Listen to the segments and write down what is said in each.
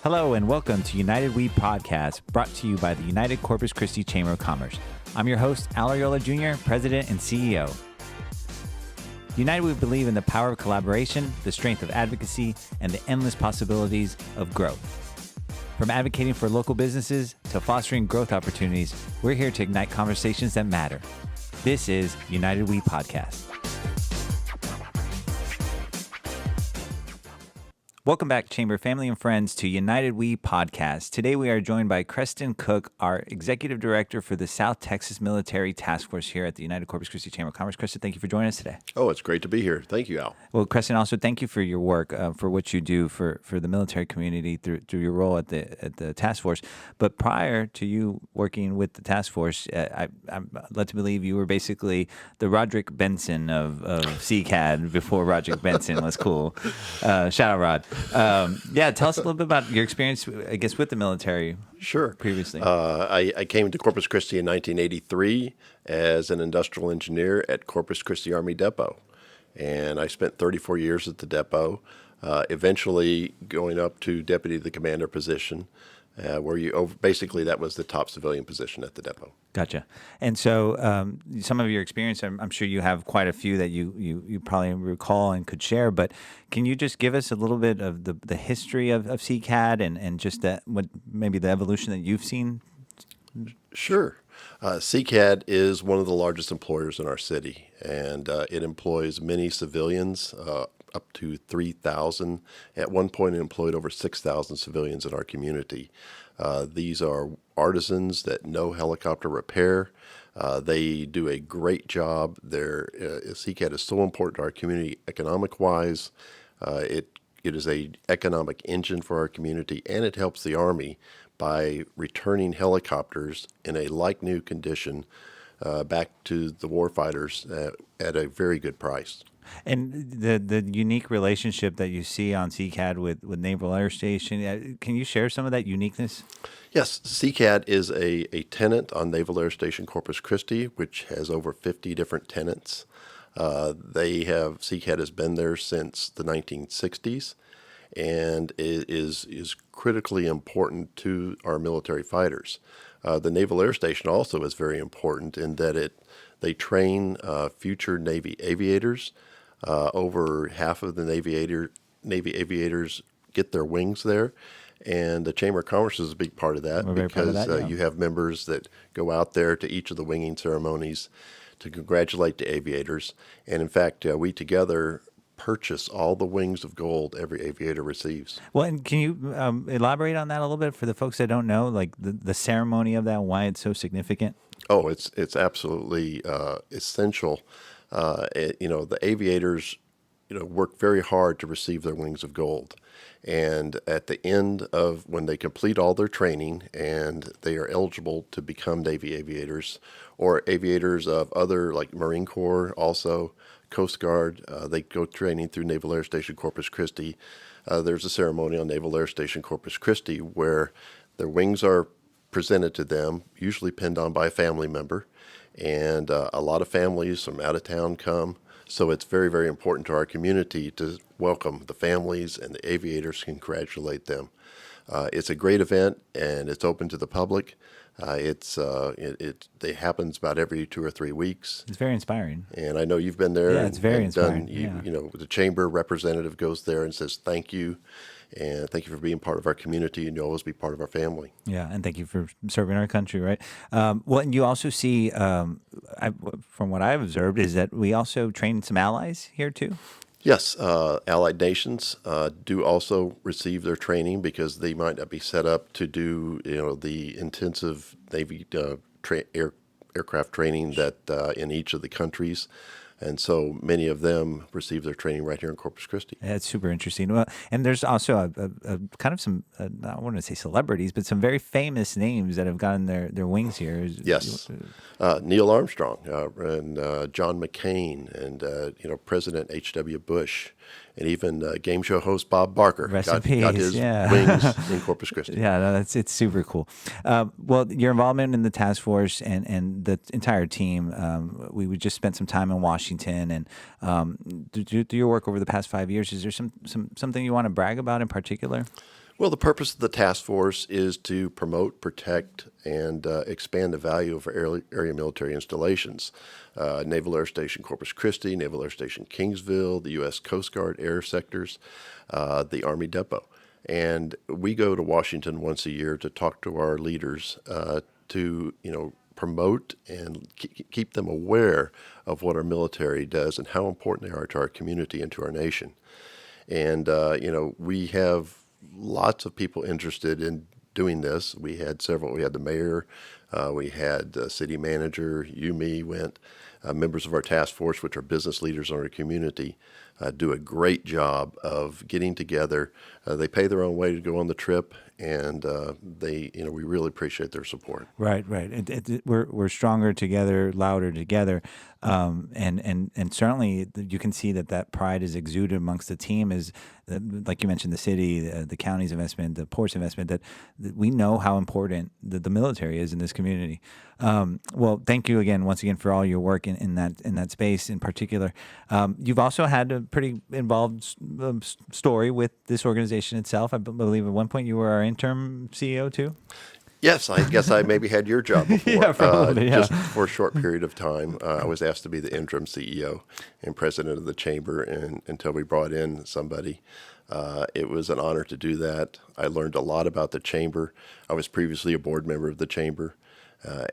Hello and welcome to United We Podcast, brought to you by the United Corpus Christi Chamber of Commerce. I'm your host, Al Ariola Jr., President and CEO. United We believe in the power of collaboration, the strength of advocacy, and the endless possibilities of growth. From advocating for local businesses to fostering growth opportunities, we're here to ignite conversations that matter. This is United We Podcast. Welcome back, Chamber family and friends, to United We Podcast. Today we are joined by Kresten Cook, our Executive Director for the South Texas Military Task Force here at the United Corpus Christi Chamber of Commerce. Kresten, thank you for joining us today. Oh, it's great to be here. Thank you, Al. Well, Kresten, also thank you for your work, for what you do for the military community through your role at the task force. But prior to you working with the task force, I'm led to believe you were basically the Roderick Benson of CCAD before Roderick Benson was cool. Shout out, Rod. Tell us a little bit about your experience, I guess, with the military. Sure. Previously. I came to Corpus Christi in 1983 as an industrial engineer at Corpus Christi Army Depot. And I spent 34 years at the depot, eventually going up to deputy to the commander position, where basically that was the top civilian position at the depot. Gotcha. And so some of your experience, I'm sure you have quite a few that you probably recall and could share, but can you just give us a little bit of the history of CCAD and just what maybe the evolution that you've seen? Sure. CCAD is one of the largest employers in our city, and it employs many civilians, up to 3,000. At one point, it employed over 6,000 civilians in our community. These are artisans that know helicopter repair. They do a great job. CCAD is so important to our community economic-wise. It is an economic engine for our community, and it helps the Army by returning helicopters in a like-new condition back to the warfighters at a very good price. And the unique relationship that you see on CCAD with Naval Air Station, can you share some of that uniqueness? Yes, CCAD is a tenant on Naval Air Station Corpus Christi, which has over 50 different tenants. CCAD has been there since the 1960s, and it is critically important to our military fighters. The Naval Air Station also is very important in that they train future Navy aviators. Over half of the Navy aviators get their wings there, and the Chamber of Commerce is a big part of that. We're very proud of that, yeah. You have members that go out there to each of the winging ceremonies to congratulate the aviators. And in fact, we together purchase all the wings of gold every aviator receives. Well, and can you elaborate on that a little bit for the folks that don't know, like the ceremony of that, why it's so significant? Oh, it's absolutely essential. The aviators, work very hard to receive their wings of gold. And at the end of when they complete all their training and they are eligible to become Navy aviators or aviators of other, like Marine Corps, also Coast Guard, they go training through Naval Air Station Corpus Christi. There's a ceremony on Naval Air Station Corpus Christi where their wings are presented to them, usually pinned on by a family member. And a lot of families from out of town come. So it's very, very important to our community to welcome the families and the aviators, congratulate them. It's a great event, and it's open to the public. It happens about every 2 or 3 weeks. It's very inspiring. And I know you've been there. Yeah, it's very inspiring. The chamber representative goes there and says thank you. And thank you for being part of our community, and you'll always be part of our family. Yeah, and thank you for serving our country, right? And you also see, from what I've observed, is that we also train some allies here too? Yes, allied nations do also receive their training because they might not be set up to do, the intensive Navy aircraft training that in each of the countries. And so many of them receive their training right here in Corpus Christi. That's super interesting. Well, and there's also a kind of some, I want to say celebrities, but some very famous names that have gotten their wings here. Yes. Neil Armstrong and John McCain and, President H.W. Bush. And even game show host Bob Barker got his wings in Corpus Christi. Yeah, no, it's super cool. Well, your involvement in the task force and the entire team, we just spent some time in Washington, and through your work over the past 5 years, is there something you want to brag about in particular? Well, the purpose of the task force is to promote, protect, and expand the value of our area military installations. Naval Air Station Corpus Christi, Naval Air Station Kingsville, the U.S. Coast Guard air sectors, the Army Depot. And we go to Washington once a year to talk to our leaders to, promote and keep them aware of what our military does and how important they are to our community and to our nation. And, we have lots of people interested in doing this. We had several. We had the mayor, we had the city manager, me went. Members of our task force, which are business leaders in our community, do a great job of getting together. They pay their own way to go on the trip, and we really appreciate their support. Right. We're stronger together, louder together, and certainly you can see that pride is exuded amongst the team. Is like you mentioned, the city, the county's investment, the port's investment. That we know how important the military is in this community. Well, thank you once again for all your work in that space in particular. You've also had a pretty involved story with this organization itself. I believe at one point you were our interim CEO too. Yes, I guess I maybe had your job before. Yeah, probably, Just for a short period of time. I was asked to be the interim CEO and president of the chamber until we brought in somebody. It was an honor to do that. I learned a lot about the chamber. I was previously a board member of the chamber.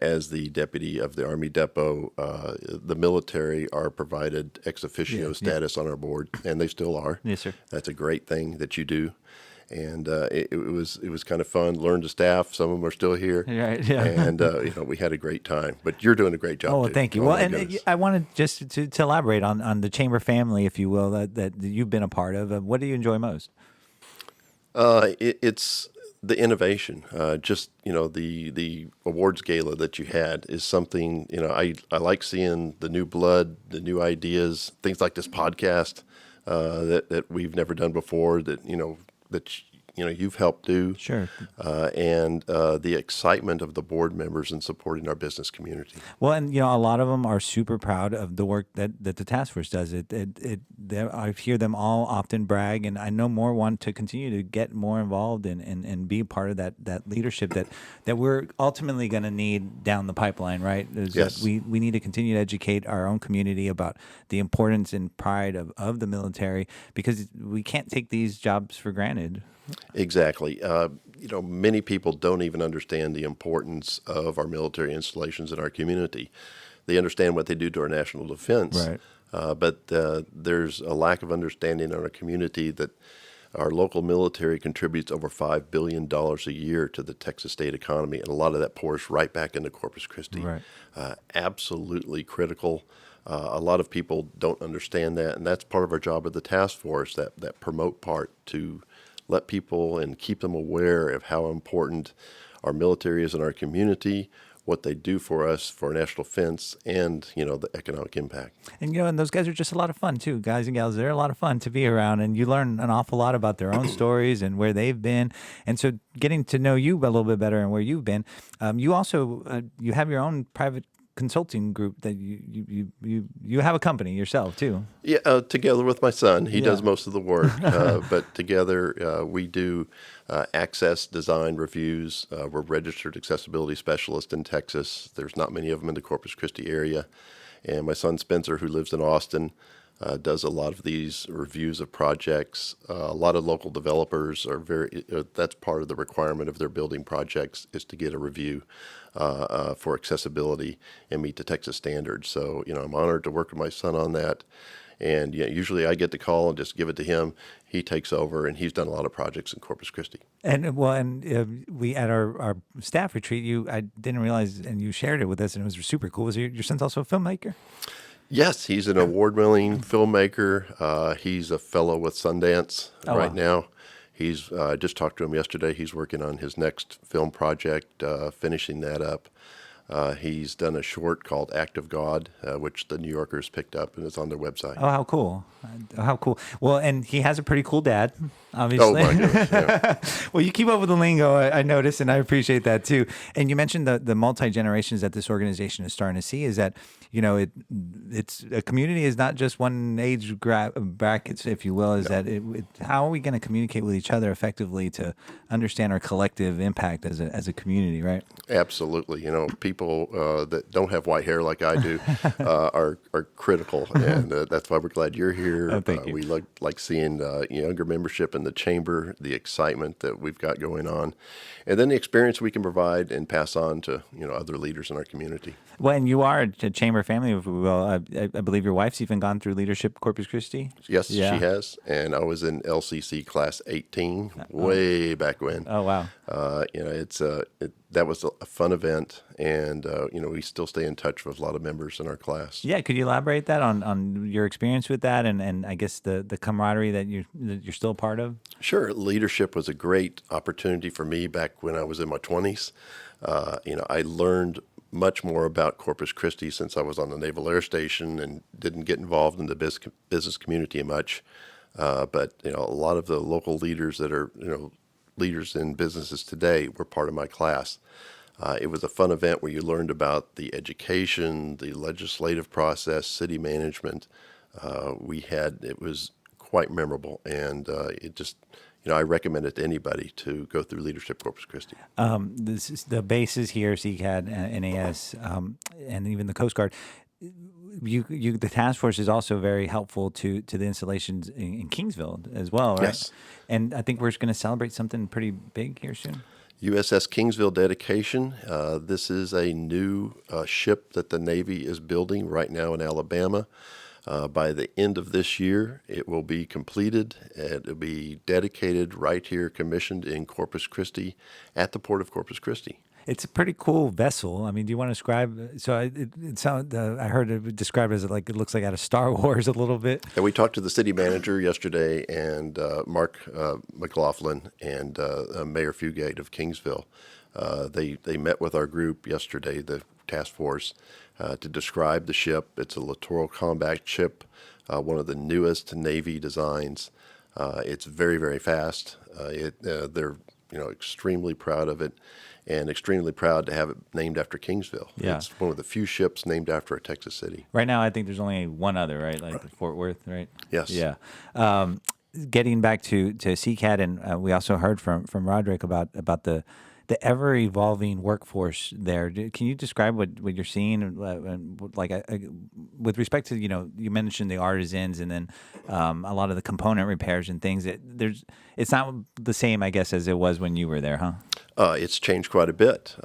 As the deputy of the Army Depot, the military are provided ex officio status on our board, and they still are. Yes, sir. That's a great thing that you do. And it was kind of fun. Learned the staff. Some of them are still here. Right. Yeah. And we had a great time. But you're doing a great job. Oh, too. thank you. Oh, Well, my and goodness. I wanted just to elaborate on the chamber family, if you will, that you've been a part of. What do you enjoy most? It's the innovation. The awards gala that you had is something. I like seeing the new blood, the new ideas, things like this podcast that we've never done before. That you've helped do. Sure. And the excitement of the board members in supporting our business community. Well, and a lot of them are super proud of the work that the task force does. I hear them all often brag, and I know more want to continue to get more involved and be part of that leadership that we're ultimately going to need down the pipeline, right? Yes. We need to continue to educate our own community about the importance and pride of the military, because we can't take these jobs for granted. Exactly. Many people don't even understand the importance of our military installations in our community. They understand what they do to our national defense, Right. But there's a lack of understanding in our community that our local military contributes over $5 billion a year to the Texas state economy, and a lot of that pours right back into Corpus Christi. Right. Absolutely critical. A lot of people don't understand that, and that's part of our job at the task force, that promote part, to let people and keep them aware of how important our military is in our community, what they do for us for our national defense, and the economic impact. And and those guys are just a lot of fun too, guys and gals. They're a lot of fun to be around, and you learn an awful lot about their own stories and where they've been. And so, getting to know you a little bit better and where you've been, you also you have your own private consulting group that you have a company yourself too. Yeah, together with my son. He Yeah. does most of the work, but together we do access design reviews. We're registered accessibility specialists in Texas. There's not many of them in the Corpus Christi area. And my son Spencer, who lives in Austin, does a lot of these reviews of projects. A lot of local developers are that's part of the requirement of their building projects, is to get a review for accessibility and meet the Texas standards. So, I'm honored to work with my son on that. And usually I get the call and just give it to him. He takes over, and he's done a lot of projects in Corpus Christi. And we at our staff retreat, I didn't realize, and you shared it with us, and it was super cool. Was your son's also a filmmaker? Yes, he's an award-winning filmmaker. He's a fellow with Sundance right now. He's just talked to him yesterday. He's working on his next film project, finishing that up. He's done a short called Act of God, which the New Yorkers picked up, and it's on their website. Oh, how cool. How cool. Well, and he has a pretty cool dad. obviously. Oh my goodness! Yeah. Well, you keep up with the lingo, I noticed, and I appreciate that too. And you mentioned the multi-generations that this organization is starting to see is that, it's a community is not just one age brackets, if you will, is that how are we going to communicate with each other effectively to understand our collective impact as a community, right? Absolutely. People that don't have white hair like I do are critical, and that's why we're glad you're here. Oh, thank you. We like seeing younger membership in the chamber, the excitement that we've got going on, and then the experience we can provide and pass on to other leaders in our community. Well, and you are a chamber family, if we will. I believe your wife's even gone through leadership Corpus Christi. Yes, Yeah. she has, and I was in LCC class 18 way back when. Oh, wow. That was a fun event, and we still stay in touch with a lot of members in our class. Yeah, could you elaborate that on your experience with that, and I guess the camaraderie that you're still part of? Sure, leadership was a great opportunity for me back when I was in my 20s. I learned much more about Corpus Christi since I was on the Naval Air Station and didn't get involved in the business community much. But a lot of the local leaders that are leaders in businesses today were part of my class. It was a fun event where you learned about the education, the legislative process, city management. It was quite memorable, and it just, I recommend it to anybody to go through Leadership Corpus Christi. This is the bases here, CCAD, NAS, and even the Coast Guard. The task force is also very helpful to the installations in Kingsville as well, right? Yes. And I think we're going to celebrate something pretty big here soon. USS Kingsville dedication. This is a new ship that the Navy is building right now in Alabama. By the end of this year, it will be completed. It will be dedicated right here, commissioned in Corpus Christi at the Port of Corpus Christi. It's a pretty cool vessel. I mean, do you want to describe? So it sound. I heard it described as like it looks like out of Star Wars a little bit. And we talked to the city manager yesterday, and Mark McLaughlin and Mayor Fugate of Kingsville. They met with our group yesterday, the task force, to describe the ship. It's a littoral combat ship, one of the newest Navy designs. It's very, very fast. They're extremely proud of it, and extremely proud to have it named after Kingsville. Yeah. It's one of the few ships named after a Texas city. Right now, I think there's only one other, right? Like Fort Worth, right? Yes. Yeah. Getting back to CCAD, and we also heard from Roderick about the ever evolving workforce there. Can you describe what you're seeing, with respect to you mentioned the artisans and then a lot of the component repairs and things. It's not the same, I guess, as it was when you were there, huh? It's changed quite a bit.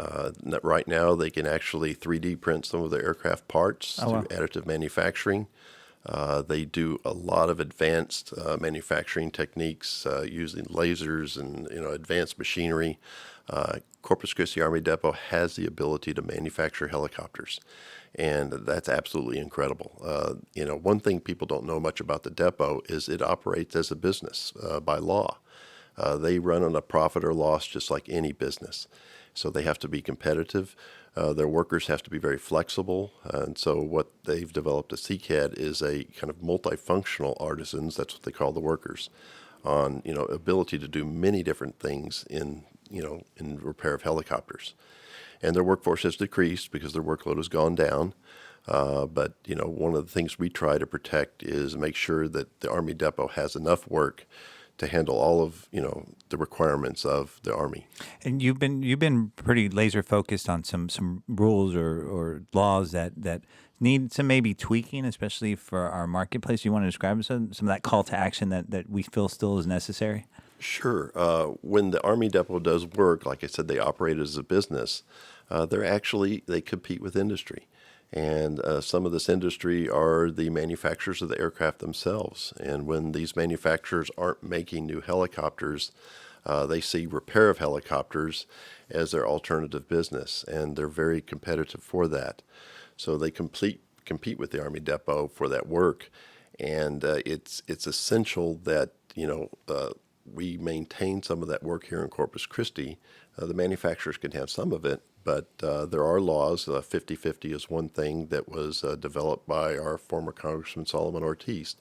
Right now, they can actually 3D print some of their aircraft parts through additive manufacturing. They do a lot of advanced manufacturing techniques using lasers and advanced machinery. Corpus Christi Army Depot has the ability to manufacture helicopters, and that's absolutely incredible. One thing people don't know much about the depot is it operates as a business by law. They run on a profit or loss just like any business. So they have to be competitive. Their workers have to be very flexible. And so what they've developed at CCAD is a kind of multifunctional artisans, that's what they call the workers, on ability to do many different things in repair of helicopters. And their workforce has decreased because their workload has gone down. But one of the things we try to protect is make sure that the Army Depot has enough work to handle all of the requirements of the Army. And you've been pretty laser focused on some rules or laws that need some maybe tweaking, especially for our marketplace. You want to describe some of that call to action that we feel still is necessary? Sure. When the Army Depot does work, like I said, they operate as a business. They compete with industry. And some of this industry are the manufacturers of the aircraft themselves. And when these manufacturers aren't making new helicopters, they see repair of helicopters as their alternative business, and they're very competitive for that. So they compete with the Army Depot for that work, and it's essential that we maintain some of that work here in Corpus Christi. The manufacturers can have some of it, but there are laws. 50/50 is one thing that was developed by our former Congressman Solomon Ortiz.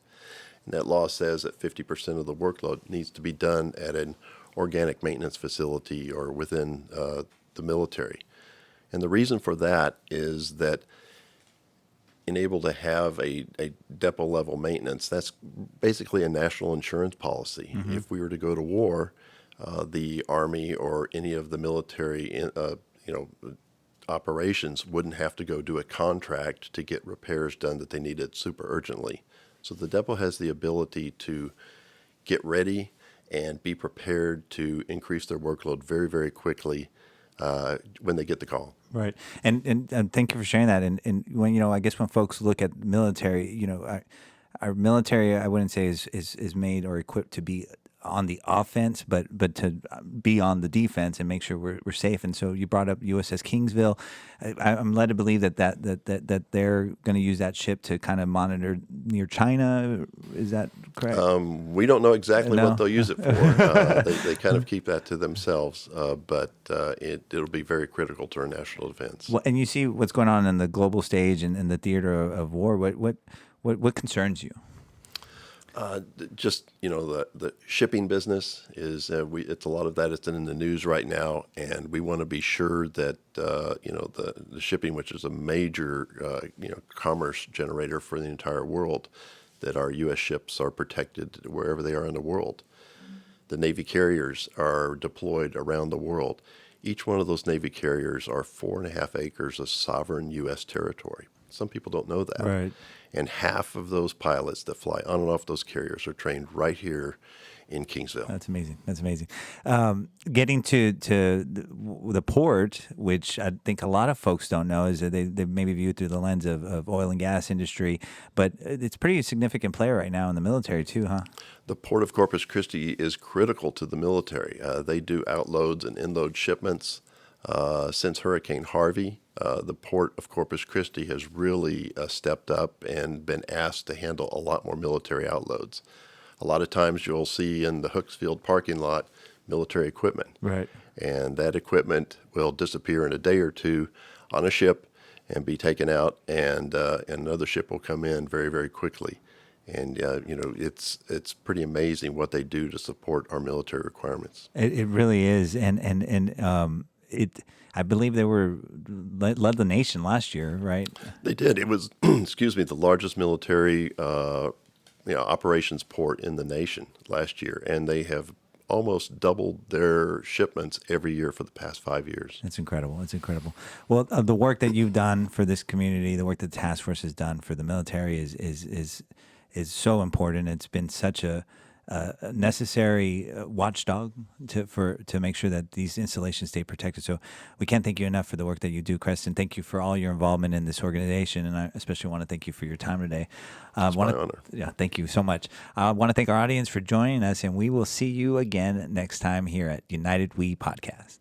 And that law says that 50% of the workload needs to be done at an organic maintenance facility or within the military. And the reason for that is that able to have a depot level maintenance, that's basically a national insurance policy. Mm-hmm. If we were to go to war, the Army or any of the military operations wouldn't have to go do a contract to get repairs done that they needed super urgently. So the depot has the ability to get ready and be prepared to increase their workload very, very quickly when they get the call. Right. And thank you for sharing that. And when, I guess when folks look at military, our military, I wouldn't say is made or equipped to be on the offense, but to be on the defense and make sure we're safe. And so you brought up USS Kingsville. I'm led to believe that they're going to use that ship to kind of monitor near China. Is that correct? We don't know exactly what they'll use it for. They kind of keep that to themselves, but it'll be very critical to our national defense. Well, and you see what's going on in the global stage and in the theater of war. What concerns you? Just the shipping business is it's a lot of that is in the news right now, and we want to be sure that the shipping, which is a major commerce generator for the entire world, that our U.S. ships are protected wherever they are in the world. The Navy carriers are deployed around the world. Each one of those Navy carriers are 4.5 acres of sovereign U.S. territory. Some people don't know that. Right. And half of those pilots that fly on and off those carriers are trained right here in Kingsville. That's amazing. That's amazing. Getting to the port, which I think a lot of folks don't know, is that they maybe view it through the lens of oil and gas industry, but it's a pretty significant player right now in the military too, huh? The Port of Corpus Christi is critical to the military. They do outloads and inload shipments. Since Hurricane Harvey, the Port of Corpus Christi has really stepped up and been asked to handle a lot more military outloads. A lot of times you'll see in the Hooksfield parking lot military equipment. Right. And that equipment will disappear in a day or two on a ship and be taken out, and another ship will come in very, very quickly. And it's pretty amazing what they do to support our military requirements. It really is, and I believe they led the nation last year, right? They did. It was, the largest military operations port in the nation last year, and they have almost doubled their shipments every year for the past 5 years. It's incredible. It's incredible. Well, the work that you've done for this community, the work that the task force has done for the military is so important. It's been such a necessary watchdog to make sure that these installations stay protected. So we can't thank you enough for the work that you do, Kresten. Thank you for all your involvement in this organization, and I especially want to thank you for your time today. It's my honor. Yeah, thank you so much. I want to thank our audience for joining us, and we will see you again next time here at United We Podcast.